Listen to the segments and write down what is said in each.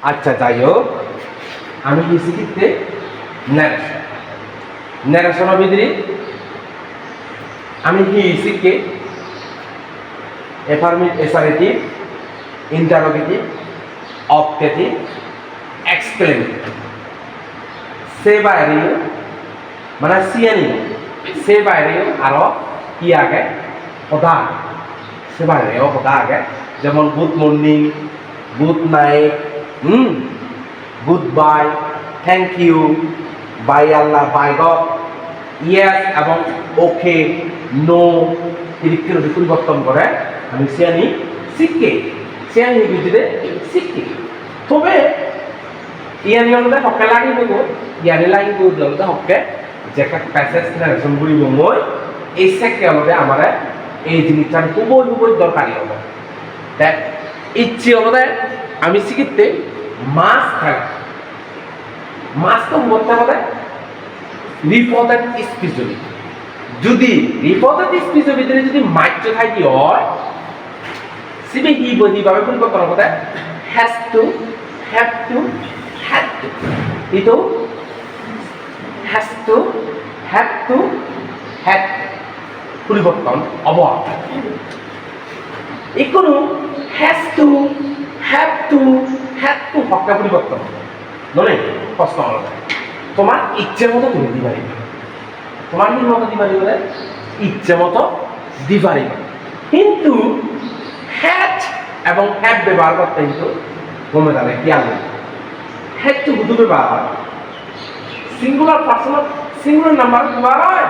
আচ্ছা যাই হোক আমি কি শিখিতে ন্যারেশন ন্যারেশনের ভিতরে আমি কি শিখে এসারেটিভ ইন্টারোগেটিভ অবজেক্টিভ এক্সক্লেমেটিভ সে বাইরেও মানে সিয়ানি সে বাইরেও আরো কি আগে কথা সে বাইরেও কথা আগে যেমন good morning good night good bye thank you by Allah by God yes এবং ওকে নো এদিকে পরিবর্তন করে আমি সিয়ানি শিখে সিয়ানি বুঝতে শিখে তবে ইয়ানি হলে হকে লাগিব ইয়ানি লাগিব হলে হকে যে প্যাসেজ নারেশন কৰিব মই এই সেকে হলে আমার এই জিনিসটা খুবই খুবই দরকারি হবে দেখ ইচ্ছে হলে আমি শিখিতে মাছ খেলা মাছ তো বলতে হবে রিপোর্টেড স্পিচ যদি রিপোর্টেড স্পিচের ভিতরে যদি মাইক্য থাকি হয় সিবি হি বহি ভাবে পরিবর্তন হবে has to have to had to itu has to have to had পরিবর্তন অবহার এখনো has to have to had to Hakka পরিবর্তন নয় প্রশ্ন হলো তোমার ইচ্ছে মতো তুমি দিতে পারবে তোমার কি মতো দিতে পারবে বলে ইচ্ছে মতো দিতে পারবে কিন্তু had এবং have ব্যবহার করতে কিন্তু কমে যাবে কি আনবে had to শুধু ব্যবহার হয় সিঙ্গুলার পার্সন সিঙ্গুলার নাম্বার ব্যবহার হয়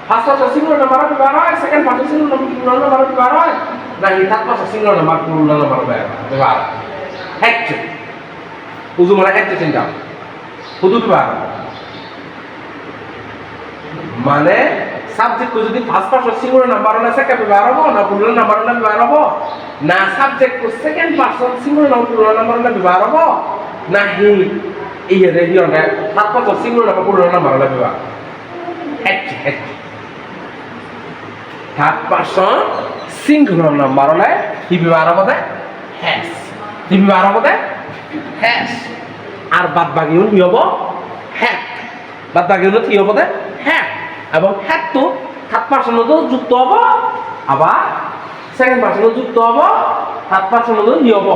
ফার্স্ট পার্সন সিঙ্গুলার নাম্বার ব্যবহার হয় সেকেন্ড পার্সন সিঙ্গুলার নাম্বার ব্যবহার হয় নাকি third person singular number plural number ব্যবহার had to শুধু মানে had to চিন্তা শুধু ব্যবহার মানে সাবজেক্ট কো যদি ফার্স্ট পার্সন সিঙ্গুলার নাম্বার হলে সেকেন্ড ব্যবহার হবে না প্লুরাল নাম্বার হলে ব্যবহার হবে না সাবজেক্ট কো second person singular number plural number হলে ব্যবহার হবে না হি এই যে রেডিওটা third person singular number plural number হলে ব্যবহার had third person singular number হলে কি ব্যবহার হবে হ্যাজ কি ব্যবহার হবে হ্যাজ আর বাদ বাকি হল কি হবে হ্যাড বাদ বাকি হল কি হবে হ্যাড এবং হ্যাড তো থার্ড পার্সন তো যুক্ত হবে আবার সেকেন্ড পার্সন যুক্ত হবে থার্ড পার্সন তো কি হবে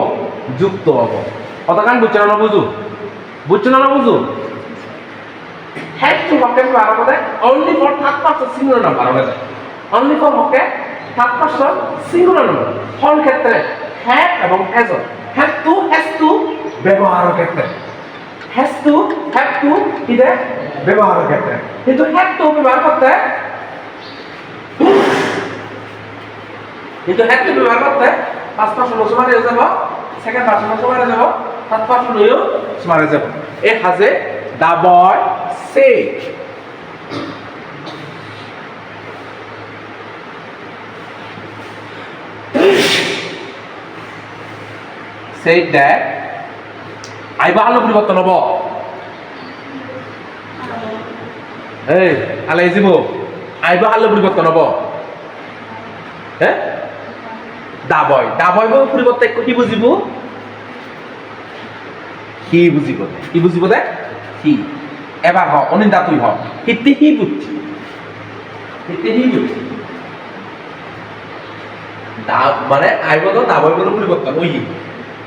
যুক্ত হবে কতক্ষণ বুঝছো না বুঝছো না বুঝো হ্যাড টু হকে ব্যবহার হবে only for third person singular number হবে অনলি ফর হকে থার্ড পার্সন সিঙ্গুলার নাম্বার কোন ক্ষেত্রে হ্যাড এবং হ্যাজ টু ব্যবহারের ক্ষেত্রে হ্যাজ টু হ্যাভ টু ইদে ব্যবহারের ক্ষেত্রে কিন্তু হ্যাড টু ব্যবহার করতে ফার্স্ট পার্সন সমানে যাব সেকেন্ড পার্সন সমানে যাব থার্ড পার্সন সমানে যাব এই হাজে দা বয় সে say that আইবা হলো পরিবর্তন হবো এই আলাই যাব আইবা হলো পরিবর্তন হবো হ্যাঁ দাবয় পরিবর্তন কি বুঝিব কি বুঝিব দে কি এবার হ অনিন্দা তুই হ হিতে হি বুঝছি দা মানে আইবা তো দাবয় পরিবর্তন ওই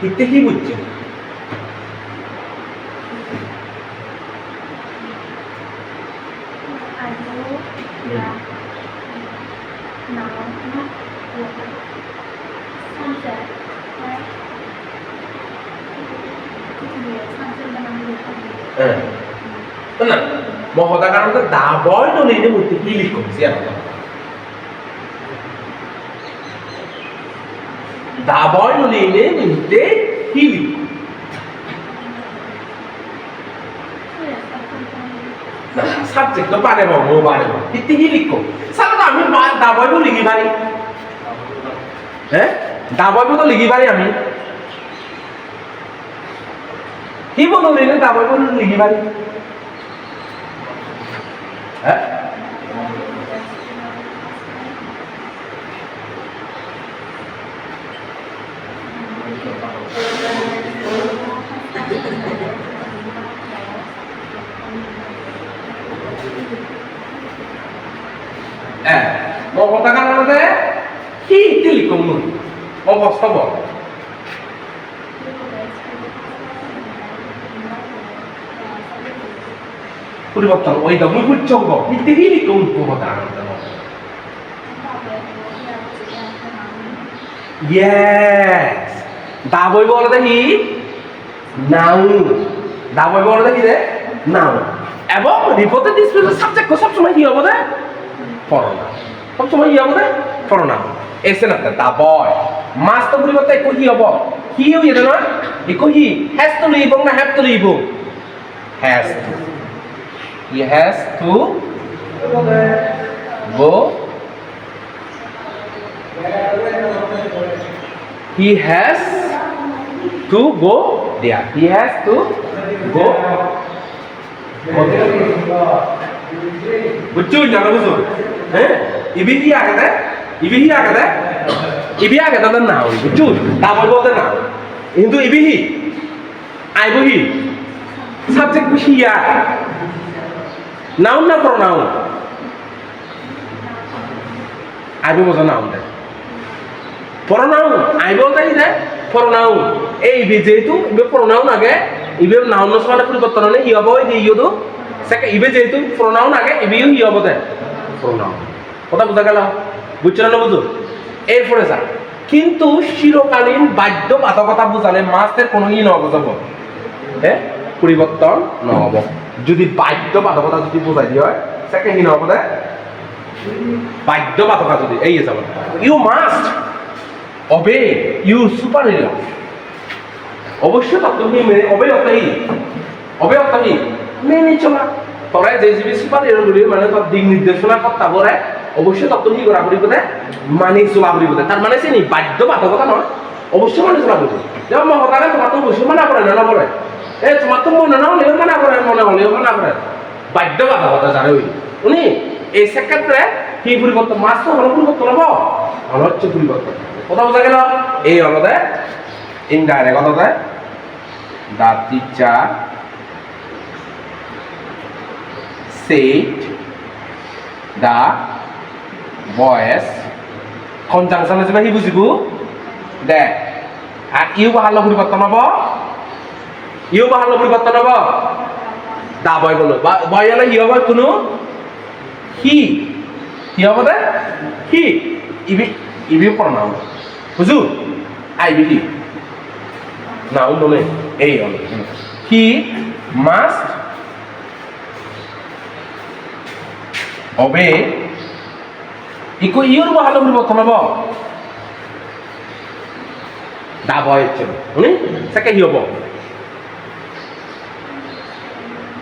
হিতে কি বুঝছি না মহদা কারণ দাবয় তো নেই মধ্যে কি লিখো দাবয় তো নেই মধ্যে কি লিখো সাবজেক্ট তো পারে বাবু পারে ইতি কি লিখো সারা তো আমি দাবয় তো লিখি পারি হ্যাঁ দাবয় তো লিখি পারি আমি কি বলো নিলে দাবয় তো লিখি পারি হ্যাঁ হব পরিবর্তন ওই দা মুই বুঝছো গো ইতিহি কোন উপদান yes দা বই বলে দেখি নাউন দা বই বলে দেখি রে নাউন এবং রিপোর্টেড স্পেশাল সাবজেক্ট সব সময় কি হবে পড়না সব সময় কি হবে পড়না এসে না দা বয় মাস তো পরিবর্তে কো কি হবে কি হই এটা না ইকো হি হ্যাজ টু লিভ না have to leave has he has to go he has to go there he has to go বুঝছো না বুঝছো হ্যাঁ ইবি কি আগে দে ইবি কি আগে দে ইবি আগে দে না বুঝছো তারপর বলতে না কিন্তু ইবি হি আইবো হি সাবজেক্ট বুঝিয়া নাউন না প্রোনাউন আইবো বোঝা নাউন দে প্রোনাউন আইবো তাই দে প্রোনাউন এই বি যেহেতু ইবে প্রোনাউন আগে ইবে নাউন সমানে পরিবর্তন হলে ই হবো এই যে ইয়দু সেকে ইবে যেহেতু প্রোনাউন আগে ইবেও ই হবো দে প্রোনাউন কথা বুঝা গেল বুঝছো না বুঝো এরপরে স্যার কিন্তু চিরকালীন বাধ্য বাধকতা বুঝালে মাসের কোনো ই নহব যাব হ্যাঁ পরিবর্তন নহব যদি বাধ্য বাধকতা যদি বুঝাই দিয়ে হয় সেকেন্ড কি নহব দে বাধ্য বাধকতা যদি এই যাব you must obey you superior অবশ্যই তুমি মেনে অবে অতাহি মেনে চলা তোরা যে জিবি সুপারিয়র গুলি মানে তোর দিক নির্দেশনা করতে পারে অবশ্যই তুমি কি করা করিব দে মানি চলা করিব দে তার মানে চিনি বাধ্য বাধকতা নয় অবশ্যই মানি চলা করিব যেমন মহতারে তোমার তো অবশ্যই মানা করে না বলে তোমার তো মনে না হলেও মানা করে মনে হলেও মানা করে বাধ্য বাধকতা জানে ওই উনি এই সেক্ষেত্রে কি পরিবর্তন মাস তো হলো পরিবর্তন হবো হলো হচ্ছে পরিবর্তন কথা বোঝা গেল এই হলো দে ইনডাইরেক্ট কথা দে দা teacher said the boys conjunction আছে কি বুঝিবু দে আর ইউ বাহাল পরিবর্তন হবো ইউ বাহাল পরিবর্তন হবো দা বয় বলো বয় হলে ই হবে কোনো হি হবে দে হি ইবি প্রনাউন বুঝু আইবি হি নাউন বলে এই হলো হি মাস্ট obey ইকো ইউর বাহাল পরিবর্তন হবো দা বয় হচ্ছে সেকে হি হবো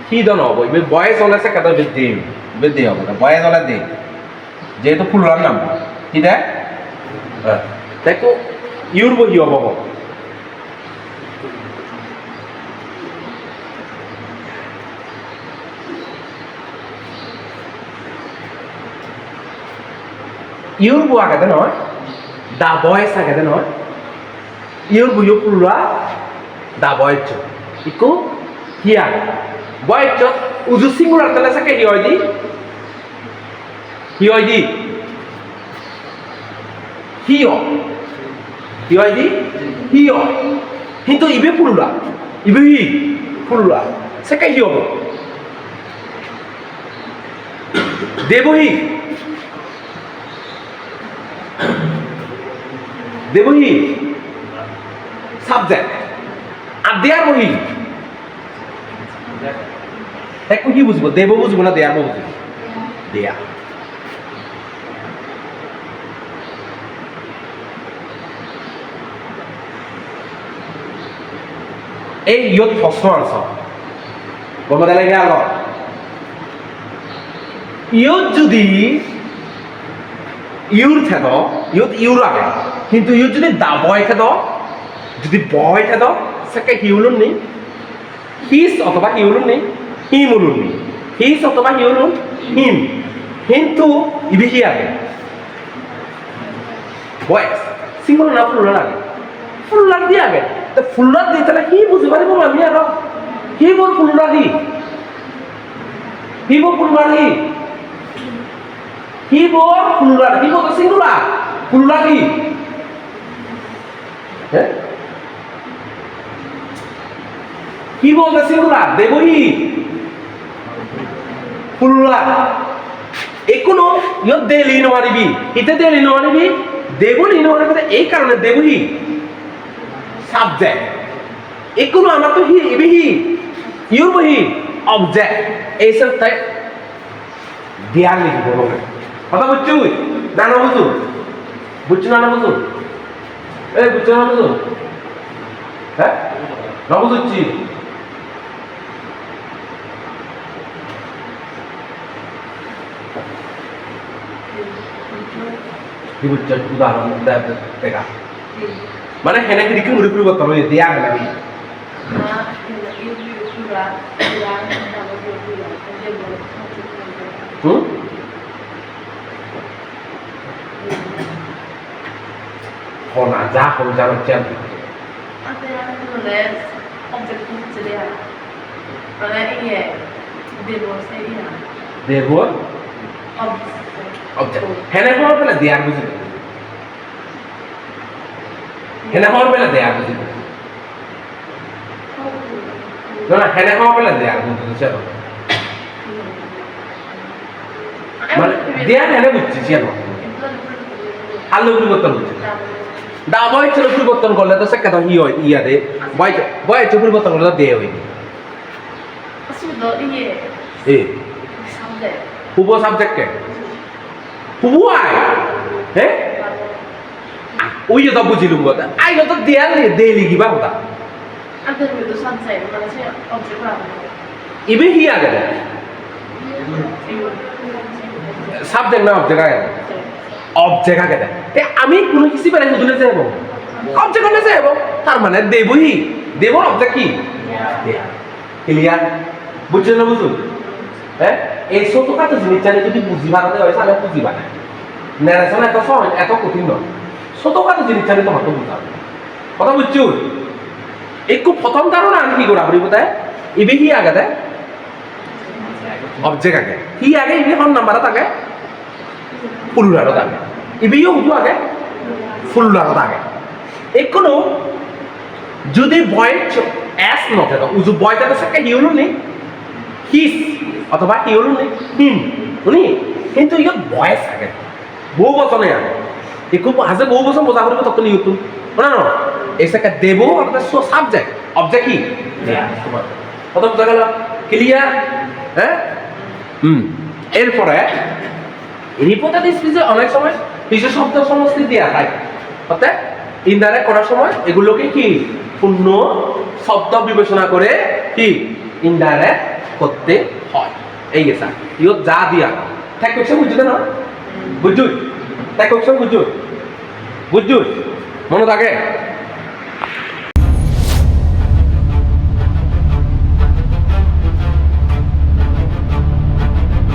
হি দন হবো ইবে বয় চলে সেকে তো বৃদ্ধি হবো বয় চলে দে যেহেতু ফুলার নাম কি দে দেখো ইউর বহি হবো ইউর বু আগে নয় দা বয়েস আগে নয় ইউর বু পুরা দা বয়েস ইকো হি আগে বয়েস উজু সিঙ্গুলার তাহলে সাকে হি হয় দি হিও হি হয় দি হিও কিন্তু ইবে পুরা ইবে হি পুরা সাকে হি হবো দেবহি দেবহি সাবজেক্ট আর দেয়ার বহি একটু কি বুঝবো দেব বুঝবো না দেয়ার বুঝবো দেয়া এই ইয়ত প্রশ্ন আনসার বলবো তাহলে গেল ইয়ত যদি ইউর থেদ ইউত ইউর আগে কিন্তু ইউর যদি দা বয় থেদ যদি বয় থেদ সেকে হিউলুন নেই হিস অথবা হিউলুন নেই হিম উলুন নেই হিস অথবা হিউলুন হিম কিন্তু ইবি হি আগে বয়েস সিঙ্গল না ফুলার আগে ফুলার দিয়ে আগে তো ফুলার দিয়ে তাহলে হি বুঝতে পারিব আমি আর হি বল ফুলার দি হি বল ফুলার দি হি বল ফুলার হি বল সিঙ্গুলার ফুলার দি হ্যাঁ কি বলতেছি ওরা দেবহি পুরুলা এখনো ইয়ত দেলি নমারিবি ইতে দেলি নমারিবি দেবলি নমারিবি এই কারণে দেবহি সাবজেক্ট এখনো আমার তো হি ইবিহি ইউবহি অবজেক্ট এই সব তাই দেয়ার লিখি বলো কথা বুঝছো না না বুঝো বুঝছো না বুঝো এই বুঝছো না বুঝো হ্যাঁ না বুঝছি কি বুঝছো উদাহরণ দেখা মানে হেনে কি কি মুড়ি পরিবর্তন হয়ে দেয়া গেল আমি Kona যা হল যা চ্যাম্প দেবর হেনে হওয়ার বেলা দেয়ার বুঝি হেনে হওয়ার বেলা দেয়ার বুঝি না হেনে হওয়ার বেলা দেয়ার বুঝি চলো মানে দেয়ার হেনে বুঝছি চলো আলো পরিবর্তন হচ্ছে দা বয় ছিল পরিবর্তন করলে তো সে কথা হি হয় ইয়া দে বয় ছিল পরিবর্তন করলে দে হয় এ হুবো সাবজেক্ট কে হুবো আই হ্যাঁ ওই যে তো বুঝিলুম কথা আই তো দেয়াল দে লিখিবা কথা ইবে হি আগে সাবজেক্ট না অবজেক্ট আগে অবজেক্ট আগে তে আমি কোনো কিছু বেরে বুঝলে যাব অবজেক্ট হলে যাব তার মানে দেবহি দেব অবজেক্ট কি ক্লিয়ার বুঝছেন না বুঝুন হ্যাঁ এই ছোটখাটো জিনিস জানি যদি বুঝি বানাতে হয় তাহলে বুঝিবা না ন্যারেশন এত সহজ এত কঠিন নয় ছোটখাটো জিনিস জানি তো হয়তো বুঝাবে কথা বুঝছো একটু প্রথম ধারণা আমি কি করা বলি বোধহয় ইবে হি আগে দেয় অবজেক্ট আগে হি আগে ইবে হন নাম্বারত আগে ফুলুরারত আগে ইবেও হুজু আগে ফুলুরারত আগে এখনো যদি বয় এস নথে তো উজু বয়টা তো সাকে হিউলু নি হিস অথবা হিউলু নি হিম শুনি কিন্তু ইয়ত বয়স আগে বহু বচনে আগে একটু আছে বহু বচন বোঝা করবে তখন ইউটু না না এই সাকে দেব অর্থাৎ সাবজেক্ট অবজেক্ট কি কত বোঝা গেল ক্লিয়ার হ্যাঁ এরপরে রিপোর্টেড স্পিচে অনেক সময় কিছু শব্দ সমষ্টি দেওয়া হয় অর্থাৎ ইনডাইরেক্ট করার সময় এগুলোকে কি পূর্ণ শব্দ বিবেচনা করে কি ইনডাইরেক্ট করতে হয় এই গেছে ইয়ত যা দিয়া ঠিক কইছে বুঝতে না বুঝুই ঠিক কইছে বুঝুই মনে থাকে